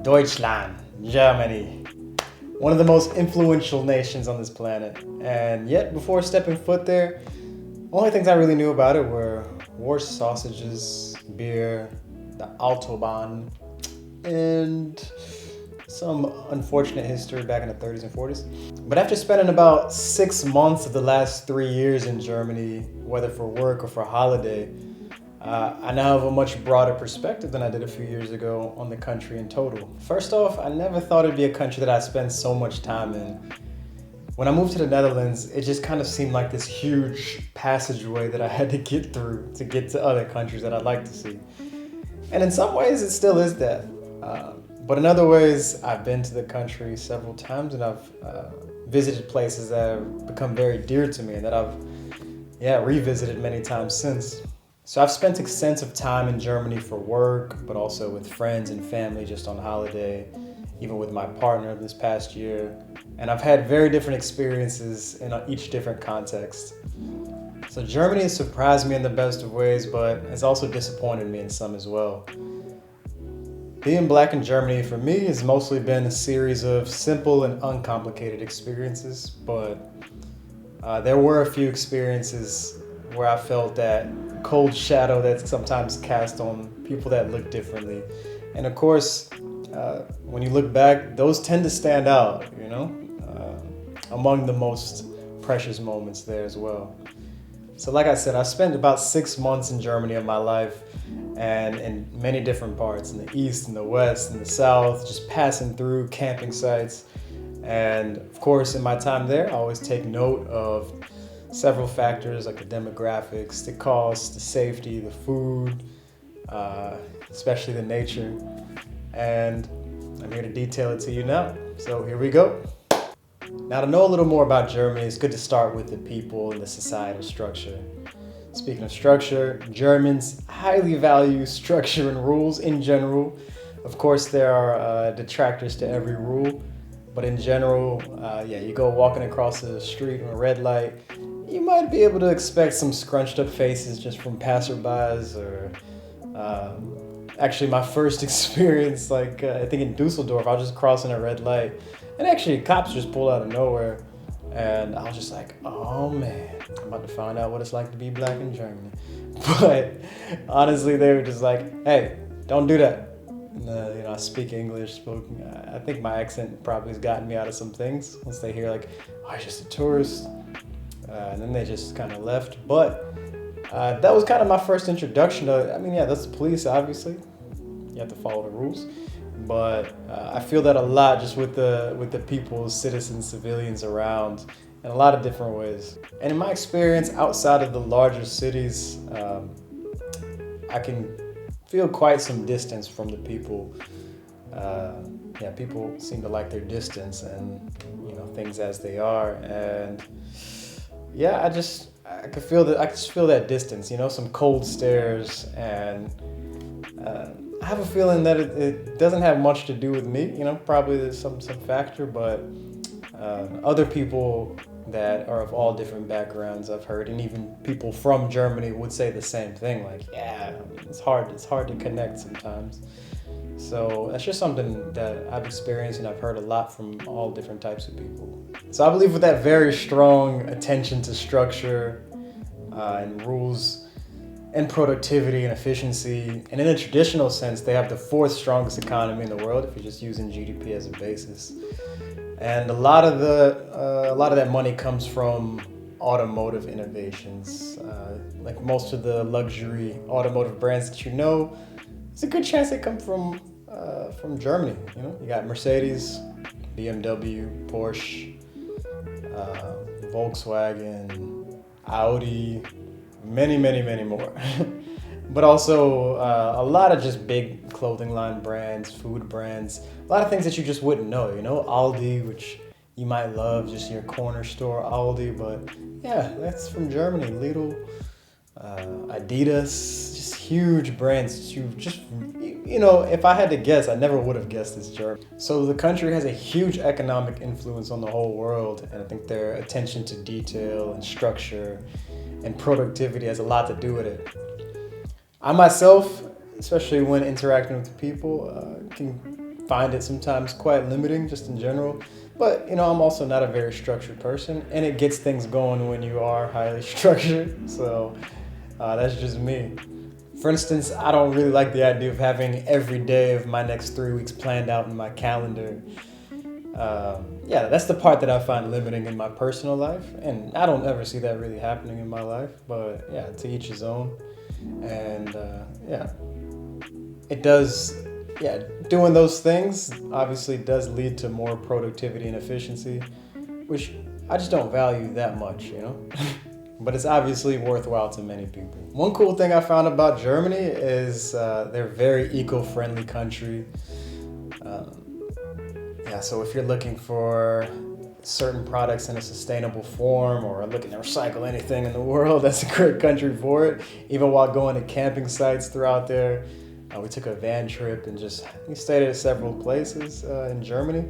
Deutschland, Germany, one of the most influential nations on this planet. And yet, before stepping foot there, only things I really knew about it were Wurst sausages, beer, the autobahn, and some unfortunate history back in the 30s and 40s. But after spending about 6 months of the last 3 years in Germany, whether for work or for holiday, I now have a much broader perspective than I did a few years ago on the country in total. First off, I never thought it'd be a country that I'd spend so much time in. When I moved to the Netherlands, it just kind of seemed like this huge passageway that I had to get through to get to other countries that I'd like to see. And in some ways, it still is that. But in other ways, I've been to the country several times and I've visited places that have become very dear to me and that I've revisited many times since. So I've spent extensive time in Germany for work, but also with friends and family just on holiday, even with my partner this past year. And I've had very different experiences in each different context. So Germany has surprised me in the best of ways, but has also disappointed me in some as well. Being Black in Germany for me has mostly been a series of simple and uncomplicated experiences, but there were a few experiences where I felt that cold shadow that's sometimes cast on people that look differently. And of course, when you look back, those tend to stand out, among the most precious moments there as well. So like I said, I spent about 6 months in Germany of my life, and in many different parts, in the east, in the west, in the south, just passing through camping sites. And of course, in my time there, I always take note of several factors like the demographics, the cost, the safety, the food, especially the nature. And I'm here to detail it to you now. So here we go. Now, to know a little more about Germany, it's good to start with the people and the societal structure. Speaking of structure, Germans highly value structure and rules in general. Of course, there are detractors to every rule, but in general, you go walking across the street on a red light, you might be able to expect some scrunched up faces just from passerbys or actually my first experience, I think in Dusseldorf, I was just crossing a red light and actually cops just pulled out of nowhere. And I was just like, oh man, I'm about to find out what it's like to be Black in Germany. But honestly, they were just like, hey, don't do that. And, I speak English, I think my accent probably has gotten me out of some things once they hear oh, you're just a tourist. And then they just kind of left. But that was kind of my first introduction to, that's the police, obviously. You have to follow the rules. But I feel that a lot just with the people, citizens, civilians around in a lot of different ways. And in my experience outside of the larger cities, I can feel quite some distance from the people. People seem to like their distance and things as they are. And I just feel that distance, some cold stares, and I have a feeling that it doesn't have much to do with me, probably there's some factor, but other people that are of all different backgrounds I've heard, and even people from Germany would say the same thing, it's hard to connect sometimes. So that's just something that I've experienced and I've heard a lot from all different types of people. So I believe with that very strong attention to structure and rules and productivity and efficiency, and in a traditional sense, they have the 4th strongest economy in the world if you're just using GDP as a basis. And a lot of that money comes from automotive innovations. Like most of the luxury automotive brands that it's a good chance they come from Germany. You got Mercedes, BMW, Porsche, Volkswagen, Audi, many, many, many more. But also a lot of just big clothing line brands, food brands, a lot of things that you just wouldn't know, Aldi, which you might love, just your corner store Aldi, but that's from Germany. Lidl, Adidas, just huge brands. If I had to guess, I never would have guessed it's German. So the country has a huge economic influence on the whole world, and I think their attention to detail and structure and productivity has a lot to do with it. I myself, especially when interacting with people, can find it sometimes quite limiting just in general. But, I'm also not a very structured person, and it gets things going when you are highly structured. So that's just me. For instance, I don't really like the idea of having every day of my next 3 weeks planned out in my calendar. That's the part that I find limiting in my personal life, and I don't ever see that really happening in my life. But yeah, to each his own. And it does. Yeah, doing those things obviously does lead to more productivity and efficiency, which I just don't value that much, But it's obviously worthwhile to many people. One cool thing I found about Germany is they're a very eco-friendly country. So if you're looking for certain products in a sustainable form or are looking to recycle anything in the world, that's a great country for it. Even while going to camping sites throughout there. We took a van trip and we stayed at several places in Germany.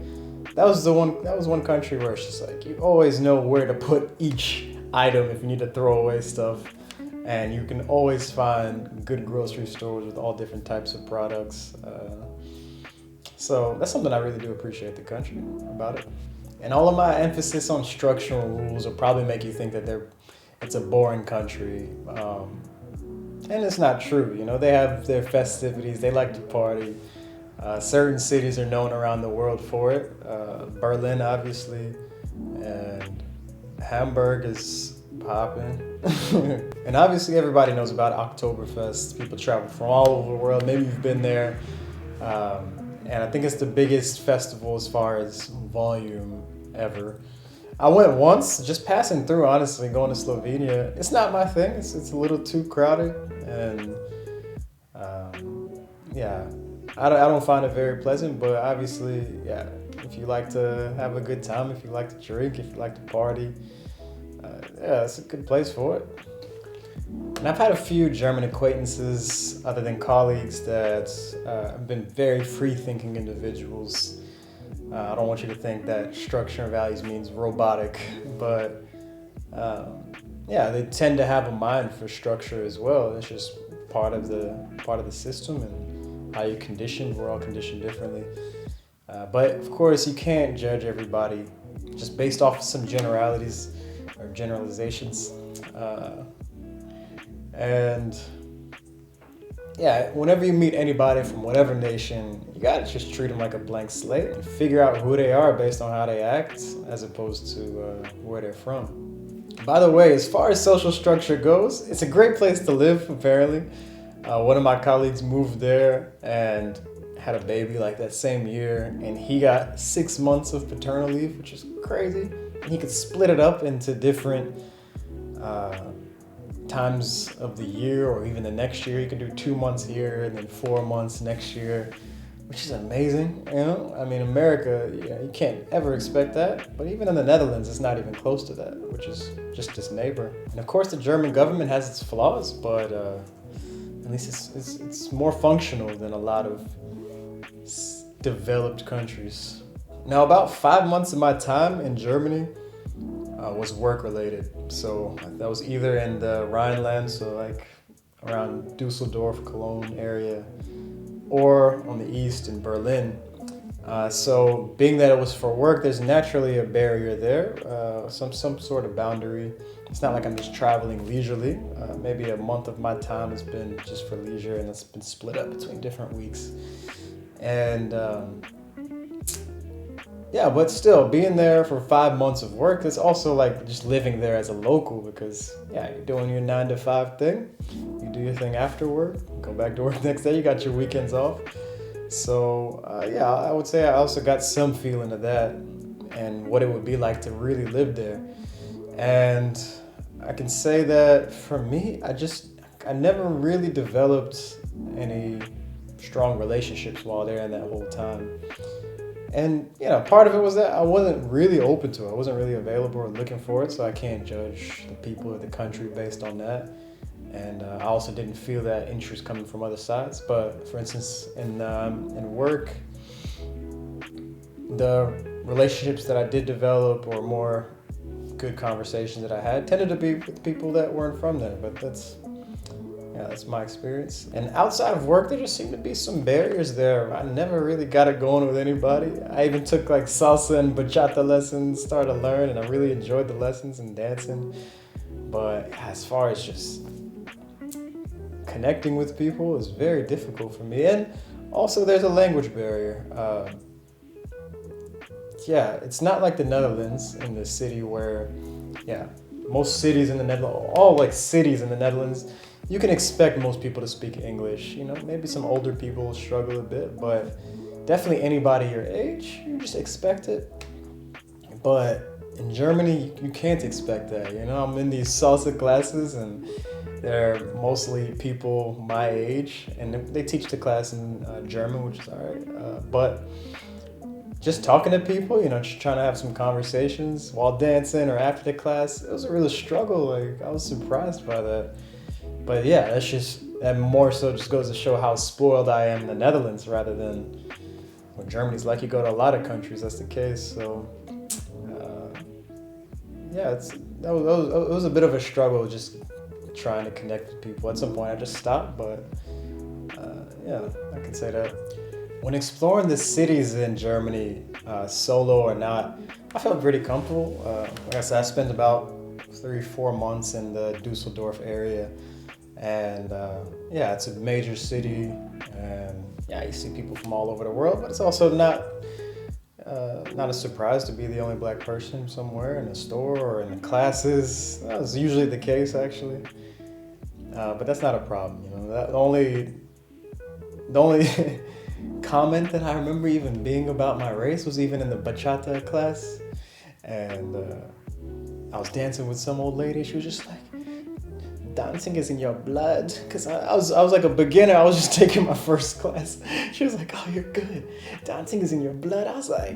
That was one country where it's just like you always know where to put each item if you need to throw away stuff, and you can always find good grocery stores with all different types of products. So that's something I really do appreciate the country about it. And all of my emphasis on structural rules will probably make you think that it's a boring country. And it's not true, they have their festivities, they like to party. Certain cities are known around the world for it. Berlin, obviously, and Hamburg is popping. And obviously everybody knows about Oktoberfest. People travel from all over the world. Maybe you've been there. And I think it's the biggest festival as far as volume ever. I went once, just passing through, honestly, going to Slovenia. It's not my thing. It's a little too crowded. And I don't find it very pleasant. But obviously, if you like to have a good time, if you like to drink, if you like to party, it's a good place for it. And I've had a few German acquaintances, other than colleagues, that have been very free-thinking individuals. I don't want you to think that structure and values means robotic, but they tend to have a mind for structure as well. It's just part of the system and how you're conditioned. We're all conditioned differently. But of course, you can't judge everybody just based off of some generalities or generalizations. Whenever you meet anybody from whatever nation, you gotta just treat them like a blank slate and figure out who they are based on how they act as opposed to where they're from. By the way, as far as social structure goes, it's a great place to live, apparently. One of my colleagues moved there and had a baby like that same year, and he got 6 months of paternal leave, which is crazy. And he could split it up into different times of the year, or even the next year. You could do 2 months here and then 4 months next year, which is amazing. I mean, America, you can't ever expect that. But even in the Netherlands, it's not even close to that, which is just its neighbor. And of course, the German government has its flaws, but at least it's more functional than a lot of developed countries. Now, about 5 months of my time in Germany was work-related. So that was either in the Rhineland, so like around Dusseldorf, Cologne area, or on the east in Berlin. So being that it was for work, there's naturally a barrier there, some sort of boundary. It's not like I'm just traveling leisurely. Maybe a month of my time has been just for leisure, and it's been split up between different weeks. And but still, being there for 5 months of work is also like just living there as a local, because you're doing your 9 to 5 thing. You do your thing after work, go back to work next day, you got your weekends off. So I would say I also got some feeling of that and what it would be like to really live there. And I can say that for me, I never really developed any strong relationships while there in that whole time. And, part of it was that I wasn't really open to it. I wasn't really available or looking for it, so I can't judge the people or the country based on that. And I also didn't feel that interest coming from other sides. But for instance, in work, the relationships that I did develop, or more good conversations that I had, tended to be with people that weren't from there. But Yeah, that's my experience. And outside of work, there just seem to be some barriers there. I never really got it going with anybody. I even took like salsa and bachata lessons, started to learn, and I really enjoyed the lessons and dancing. But as far as just connecting with people is very difficult for me. And also there's a language barrier. Yeah, it's not like the Netherlands in the city where, yeah, most cities in the Netherlands, all like cities in the Netherlands, you can expect most people to speak English. You know, maybe some older people struggle a bit, but definitely anybody your age, you just expect it. But in Germany, you can't expect that. You know, I'm in these salsa classes and they're mostly people my age, and they teach the class in German, which is all right. But just talking to people, you know, just trying to have some conversations while dancing or after the class, it was a real struggle. Like, I was surprised by that. But yeah, that more so just goes to show how spoiled I am in the Netherlands rather than when Germany's like you go to a lot of countries, that's the case. So yeah, it was a bit of a struggle just trying to connect with people. At some point I just stopped, but yeah, I can say that. When exploring the cities in Germany, solo or not, I felt pretty comfortable. Like I said, I spent about 3-4 months in the Dusseldorf area. And yeah, it's a major city, and yeah, you see people from all over the world, but it's also not a surprise to be the only black person somewhere in a store or in the classes. That's usually the case, actually. But that's not a problem, you know. The only comment that I remember even being about my race was even in the bachata class, and I was dancing with some old lady. She was just like, dancing is in your blood, because I was like a beginner. I was just taking my first class. She was like, oh, you're good, dancing is in your blood. I was like,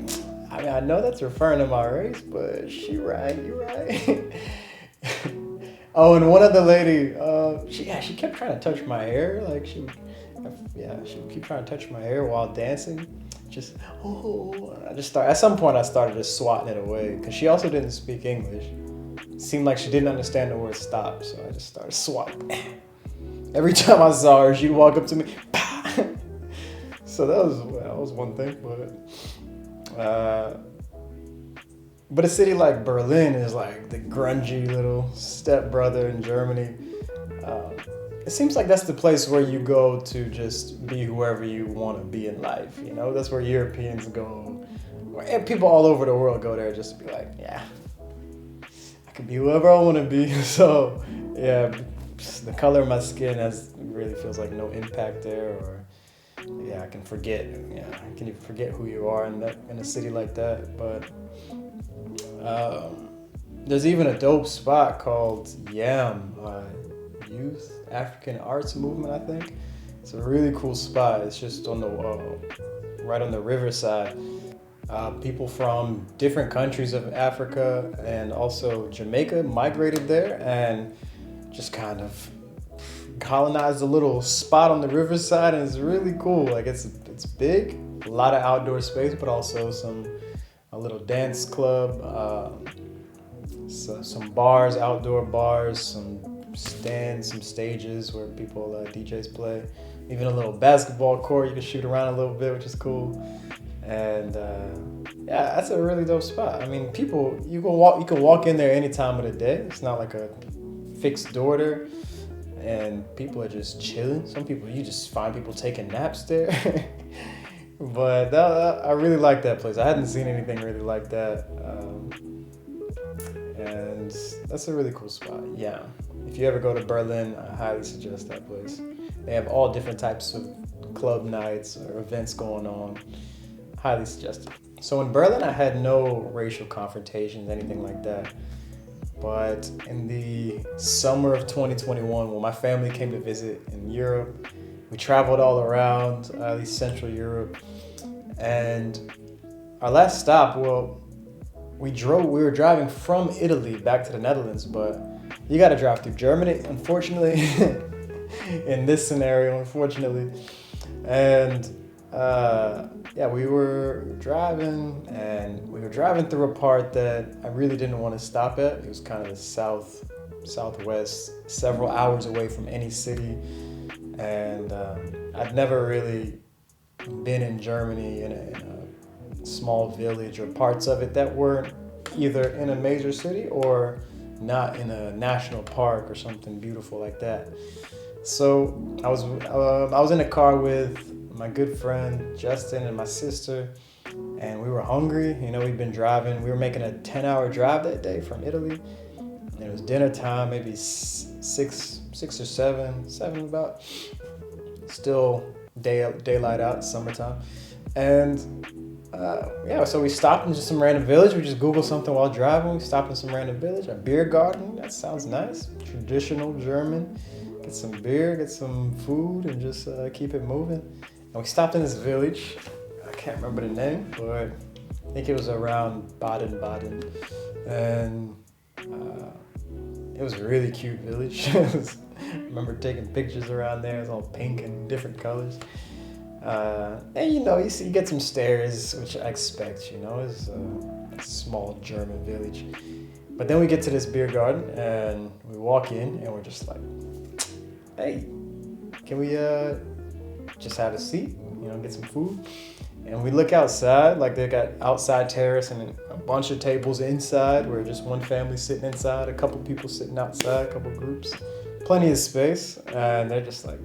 I mean, I know that's referring to my race, but you're right. Oh, and one other lady, she kept trying to touch my hair. Like she would keep trying to touch my hair while dancing. Just at some point I started just swatting it away, because she also didn't speak English. Seemed like she didn't understand the word stop, so I just started swatting. Every time I saw her, she'd walk up to me. So that was one thing, but a city like Berlin is like the grungy little stepbrother in Germany. It seems like that's the place where you go to just be whoever you want to be in life. You know, that's where Europeans go, and people all over the world go there just to be like, yeah, I can be whoever I want to be. So yeah, the color of my skin really feels like no impact there, or yeah, I can forget. Yeah, I can even forget who you are in a city like that. But there's even a dope spot called YAM, Youth African Arts Movement, I think. It's a really cool spot. It's just on the right on the riverside. People from different countries of Africa and also Jamaica migrated there and just kind of colonized a little spot on the riverside, and it's really cool. Like it's big, a lot of outdoor space, but also a little dance club, some bars, outdoor bars, some stands, some stages where people DJs play, even a little basketball court you can shoot around a little bit, which is cool. And yeah, that's a really dope spot. I mean, people, you can walk in there any time of the day. It's not like a fixed door there, and people are just chilling. Some people, you just find people taking naps there. But I really like that place. I hadn't seen anything really like that, and that's a really cool spot. Yeah, if you ever go to Berlin, I highly suggest that place. They have all different types of club nights or events going on. Highly suggested. So in Berlin, I had no racial confrontations, anything like that. But in the summer of 2021, when my family came to visit in Europe, we traveled all around, at least Central Europe. And our last stop, we were driving from Italy back to the Netherlands, but you got to drive through Germany, unfortunately, in this scenario, unfortunately. And yeah, we were driving through a part that I really didn't want to stop at. It was kind of the southwest, several hours away from any city. And I'd never really been in Germany in a small village or parts of it that weren't either in a major city or not in a national park or something beautiful like that. So I was in a car with my good friend Justin and my sister, and we were hungry. You know, we'd been driving. We were making a 10-hour drive that day from Italy. And it was dinner time, maybe six or seven about. Still daylight out, summertime. And so we stopped in just some random village. We just Googled something while driving. We stopped in some random village, a beer garden. That sounds nice. Traditional German. Get some beer, get some food, and just keep it moving. And we stopped in this village. I can't remember the name, but I think it was around Baden-Baden. And it was a really cute village. I remember taking pictures around there. It was all pink and different colors. And you get some stairs, which I expect, it's a small German village. But then we get to this beer garden and we walk in and we're just like, hey, can we just have a seat, get some food? And we look outside, like they got outside terrace and a bunch of tables inside where just one family sitting inside, a couple people sitting outside, a couple groups, plenty of space. And they're just like,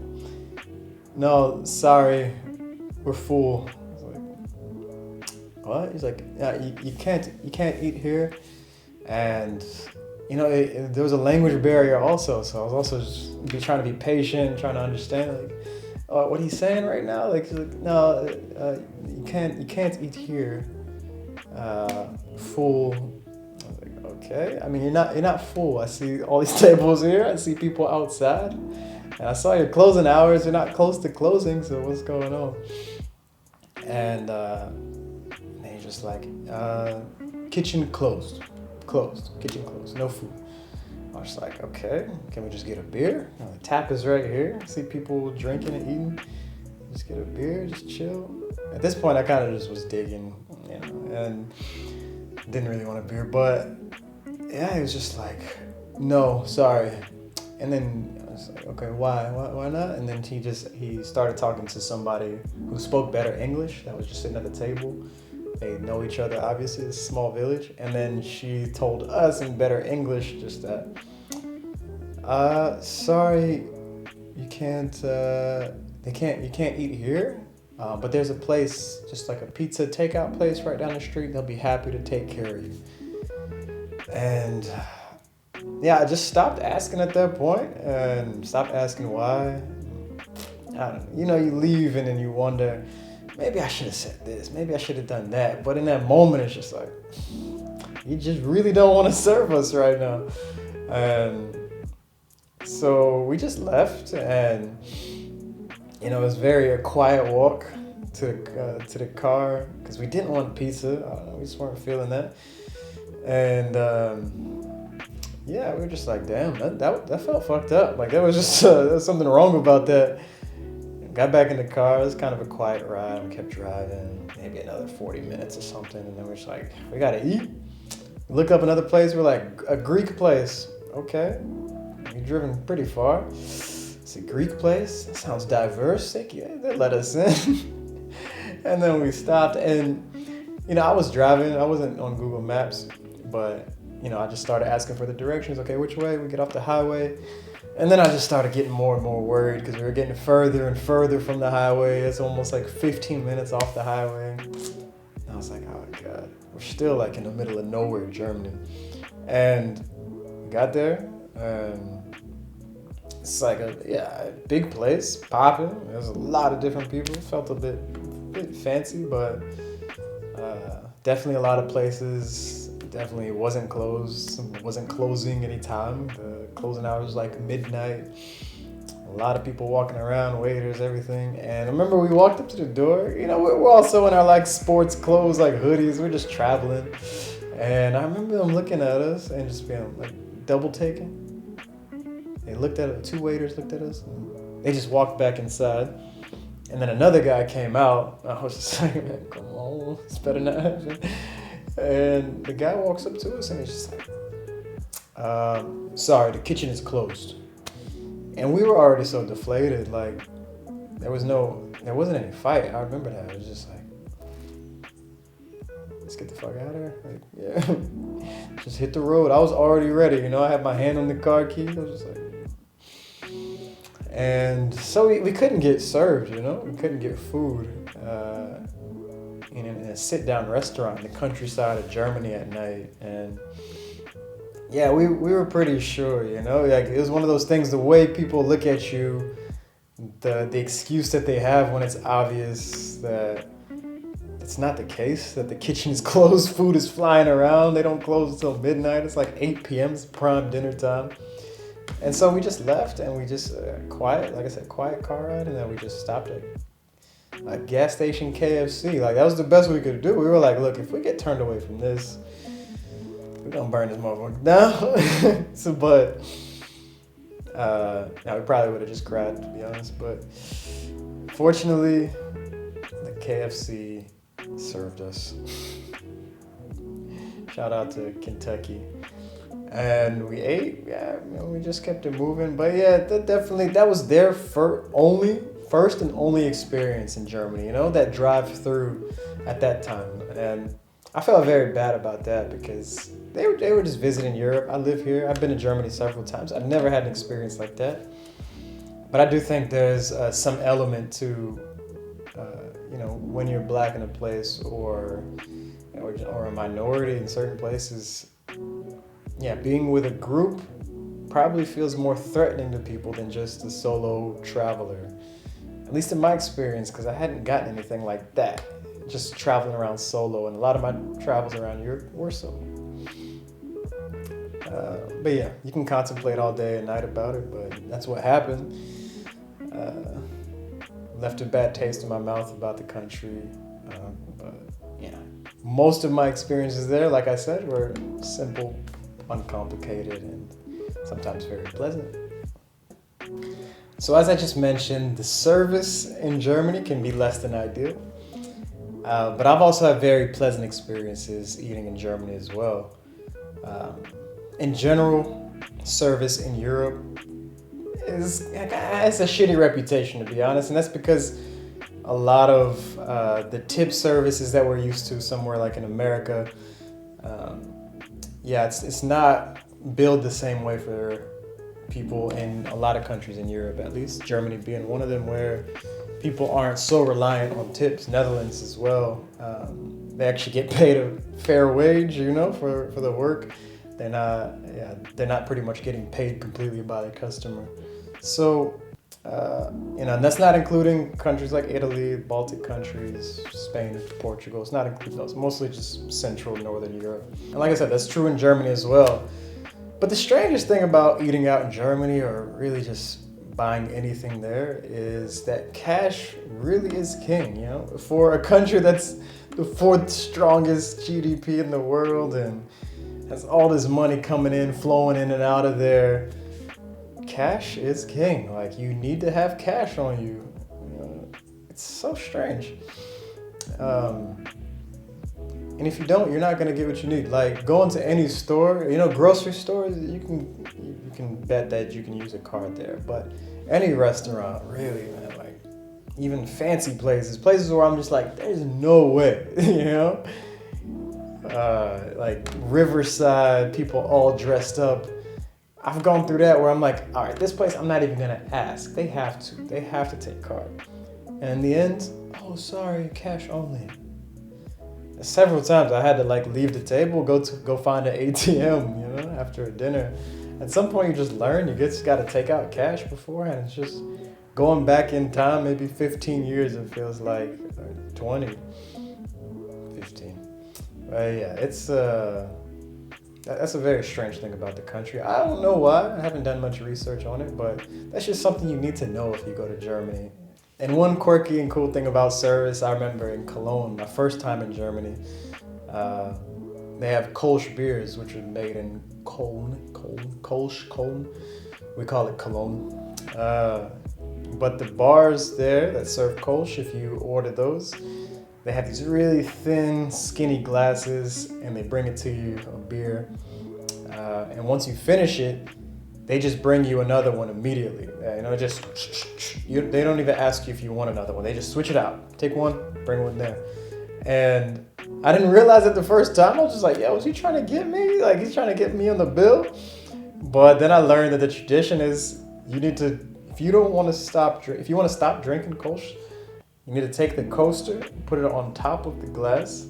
no, sorry, we're full. I was like, what? He's like, yeah, you can't eat here. And there was a language barrier also, so I was also just trying to be patient, trying to understand, like, what he's saying right now. Like, he's like, no, you can't eat here. Full. I was like, okay. I mean, you're not full. I see all these tables here. I see people outside, and I saw your closing hours. You're not close to closing, so what's going on? And he's just like, kitchen closed, kitchen closed, no food. I was like, okay, can we just get a beer? The tap is right here. I see people drinking and eating. Just get a beer, just chill. At this point, I kind of just was digging, and didn't really want a beer. But yeah, he was just like, no, sorry. And then I was like, okay, why not? And then he started talking to somebody who spoke better English that was just sitting at the table. They know each other, obviously, it's a small village. And then she told us in better English just that, sorry, you can't eat here, but there's a place, just like a pizza takeout place right down the street. They'll be happy to take care of you. And yeah, I just stopped asking at that point and stopped asking why. I don't know, you leave and then you wonder, maybe I should have said this, maybe I should have done that. But in that moment, it's just like, you just really don't want to serve us right now. And so we just left, and it was a quiet walk to the car because we didn't want pizza. I don't know, we just weren't feeling that. And we were just like, damn, that felt fucked up. Like, there was just there was something wrong about that. Got back in the car. It was kind of a quiet ride. We kept driving, maybe another 40 minutes or something, and then we're just like, we gotta eat. We look up another place. We're like, a Greek place. Okay, we've driven pretty far. It's a Greek place. It sounds diverse. They let us in. And then we stopped, and I was driving. I wasn't on Google Maps, but I just started asking for the directions. Okay, which way? We get off the highway. And then I just started getting more and more worried because we were getting further and further from the highway. It's almost like 15 minutes off the highway. And I was like, oh God, we're still like in the middle of nowhere, Germany. And we got there. It's like a big place, popping. There's a lot of different people. It felt a bit fancy, but definitely a lot of places. Definitely wasn't closing anytime. The closing hours was like midnight. A lot of people walking around, waiters, everything. And I remember we walked up to the door. We're also in our like sports clothes, like hoodies. We're just traveling. And I remember them looking at us and just being like double taking. They looked at it. 2 waiters looked at us. And they just walked back inside. And then another guy came out. I was just like, man, come on, it's better not happen. And the guy walks up to us and he's just like, Sorry, the kitchen is closed. And we were already so deflated, like there wasn't any fight. I remember that. It was just like, let's get the fuck out of here. Like, yeah, just hit the road. I was already ready, I had my hand on the car keys. I was just like, and so we couldn't get served, we couldn't get food in a sit-down restaurant in the countryside of Germany at night. And yeah, we were pretty sure, like it was one of those things, the way people look at you, the excuse that they have when it's obvious that it's not the case, that the kitchen is closed, food is flying around, they don't close until midnight, it's like 8 p.m., it's prime dinner time. And so we just left, and we just quiet car ride, and then we just stopped at a gas station KFC. Like, that was the best we could do. We were like, look, if we get turned away from this, we're gonna burn this motherfucker down. So, but now we probably would have just cried, to be honest. But fortunately, the KFC served us. Shout out to Kentucky. And we ate, we just kept it moving. But yeah, that was their first and only experience in Germany, that drive-through at that time. And I felt very bad about that because they were just visiting Europe. I live here. I've been to Germany several times. I've never had an experience like that. But I do think there's some element to, when you're black in a place or a minority in certain places, yeah, being with a group probably feels more threatening to people than just a solo traveler. At least in my experience, because I hadn't gotten anything like that. Just traveling around solo, and a lot of my travels around Europe were solo. But yeah, you can contemplate all day and night about it, but that's what happened. Left a bad taste in my mouth about the country. But yeah, most of my experiences there, like I said, were simple, uncomplicated, and sometimes very pleasant. So as I just mentioned, the service in Germany can be less than ideal. But I've also had very pleasant experiences eating in Germany as well. In general, service in Europe it's a shitty reputation, to be honest, and that's because a lot of the tip services that we're used to somewhere like in America, it's not billed the same way for people in a lot of countries in Europe, at least Germany being one of them, where people aren't so reliant on tips. Netherlands as well. They actually get paid a fair wage, for the work. They're not pretty much getting paid completely by the customer. So, and that's not including countries like Italy, Baltic countries, Spain, Portugal. It's not including those. Mostly just Central, Northern Europe. And like I said, that's true in Germany as well. But the strangest thing about eating out in Germany, or really just buying anything there, is that cash really is king, For a country that's the 4th strongest GDP in the world and has all this money coming in, flowing in and out of there, cash is king. Like, you need to have cash on you. It's so strange. And if you don't, you're not gonna get what you need. Like, going to any store, grocery stores, you can bet that you can use a card there. But any restaurant, really, man, like even fancy places where I'm just like, there's no way, like Riverside, people all dressed up. I've gone through that where I'm like, all right, this place, I'm not even gonna ask. They have to take card. And in the end, oh, sorry, cash only. Several times I had to leave the table, go find an ATM, after a dinner. At some point you just learn, you just got to take out cash beforehand. It's just going back in time, maybe 15 years it feels like, 20, 15. But yeah, that's a very strange thing about the country. I don't know why, I haven't done much research on it, but that's just something you need to know if you go to Germany. And one quirky and cool thing about service, I remember in Cologne, my first time in Germany, they have Kolsch beers, which are made in Köln. We call it Cologne. But the bars there that serve Kolsch, if you order those, they have these really thin, skinny glasses, and they bring it to you, a beer. And once you finish it, they just bring you another one immediately. They don't even ask you if you want another one. They just switch it out. Take one, bring one there. And I didn't realize it the first time. I was just like, yo, is he trying to get me? Like, he's trying to get me on the bill? But then I learned that the tradition is if you want to stop drinking Kolsch, you need to take the coaster, put it on top of the glass,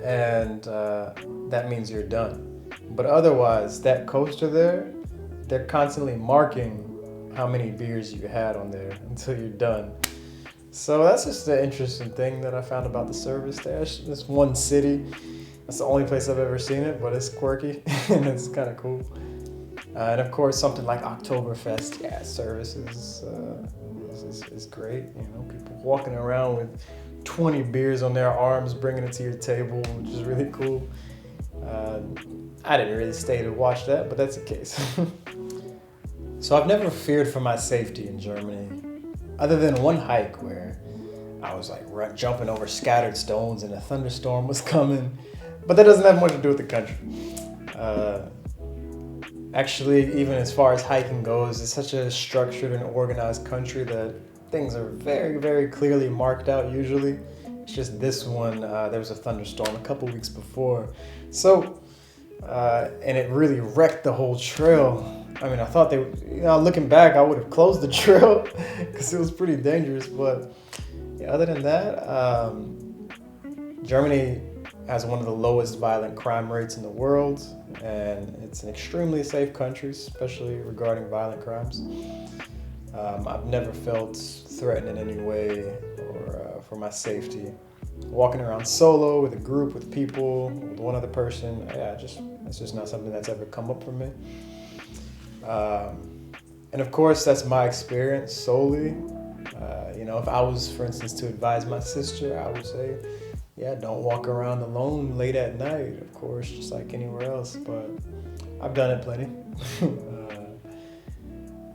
and that means you're done. But otherwise, that coaster there, they're constantly marking how many beers you had on there until you're done. So that's just the interesting thing that I found about the service there. It's one city. That's the only place I've ever seen it, but it's quirky and it's kind of cool. And of course, something like Oktoberfest, service is great. You know, people walking around with 20 beers on their arms, bringing it to your table, which is really cool. I didn't really stay to watch that, but that's the case. So I've never feared for my safety in Germany, other than one hike where I was like jumping over scattered stones and a thunderstorm was coming. But that doesn't have much to do with the country. Actually, even as far as hiking goes, it's such a structured and organized country that things are very, very clearly marked out usually. It's just this one, there was a thunderstorm a couple weeks before. So, and it really wrecked the whole trail. I mean, I thought looking back, I would have closed the trail because it was pretty dangerous. But yeah, other than that, Germany has one of the lowest violent crime rates in the world, and it's an extremely safe country, especially regarding violent crimes. I've never felt threatened in any way or for my safety. Walking around solo, with a group, with people, with one other person, it's just not something that's ever come up for me. And of course, that's my experience solely. If I was, for instance, to advise my sister, I would say, yeah, don't walk around alone late at night, of course, just like anywhere else. But I've done it plenty.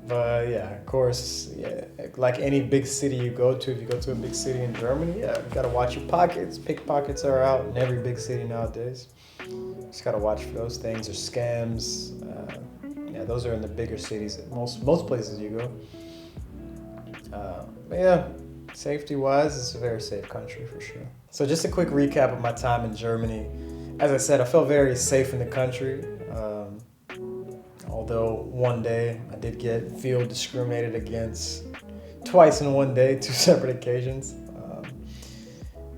But yeah, of course, yeah, like any big city you go to, if you go to a big city in Germany, yeah, you gotta watch your pockets. Pickpockets are out in every big city nowadays. Just gotta watch for those things, or scams. Yeah, those are in the bigger cities, most places you go. But yeah, safety-wise, it's a very safe country for sure. So just a quick recap of my time in Germany. As I said, I felt very safe in the country. Although one day I did feel discriminated against twice in one day, 2 separate occasions.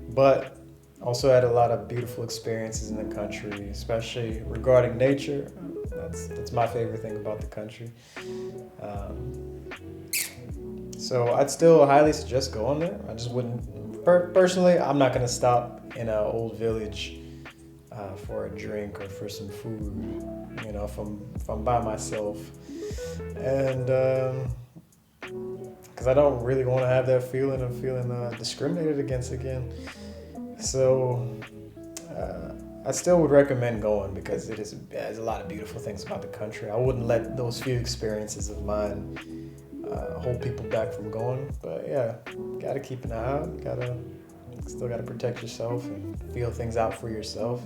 But also had a lot of beautiful experiences in the country, especially regarding nature. That's my favorite thing about the country. So I'd still highly suggest going there. I just wouldn't, personally, I'm not gonna stop in an old village for a drink or for some food, if I'm by myself. And because I don't really want to have that feeling of feeling discriminated against again. So I still would recommend going because there's a lot of beautiful things about the country. I wouldn't let those few experiences of mine hold people back from going. But yeah, gotta keep an eye out. Still gotta protect yourself and feel things out for yourself.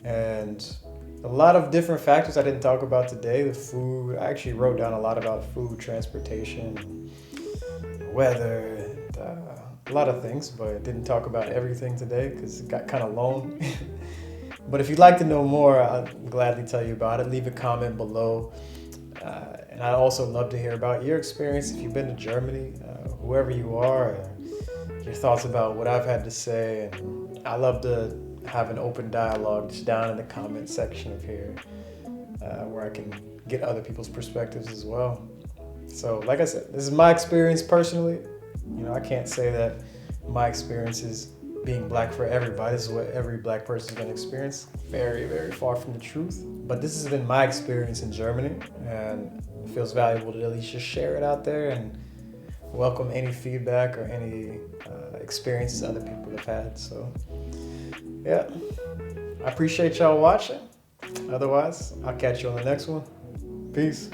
And a lot of different factors I didn't talk about today. The food, I actually wrote down a lot about food, transportation, weather, and, a lot of things, but didn't talk about everything today because it got kind of long. But if you'd like to know more, I'll gladly tell you about it. Leave a comment below. And I'd also love to hear about your experience if you've been to Germany, whoever you are, your thoughts about what I've had to say. And I love to have an open dialogue just down in the comment section of here, where I can get other people's perspectives as well. So like I said, this is my experience personally. I can't say that my experience is being black for everybody. This is what every black person is going to experience. Very, very far from the truth. But this has been my experience in Germany, and it feels valuable to at least just share it out there and welcome any feedback or any experiences other people have had. So yeah, I appreciate y'all watching. Otherwise, I'll catch you on the next one. Peace.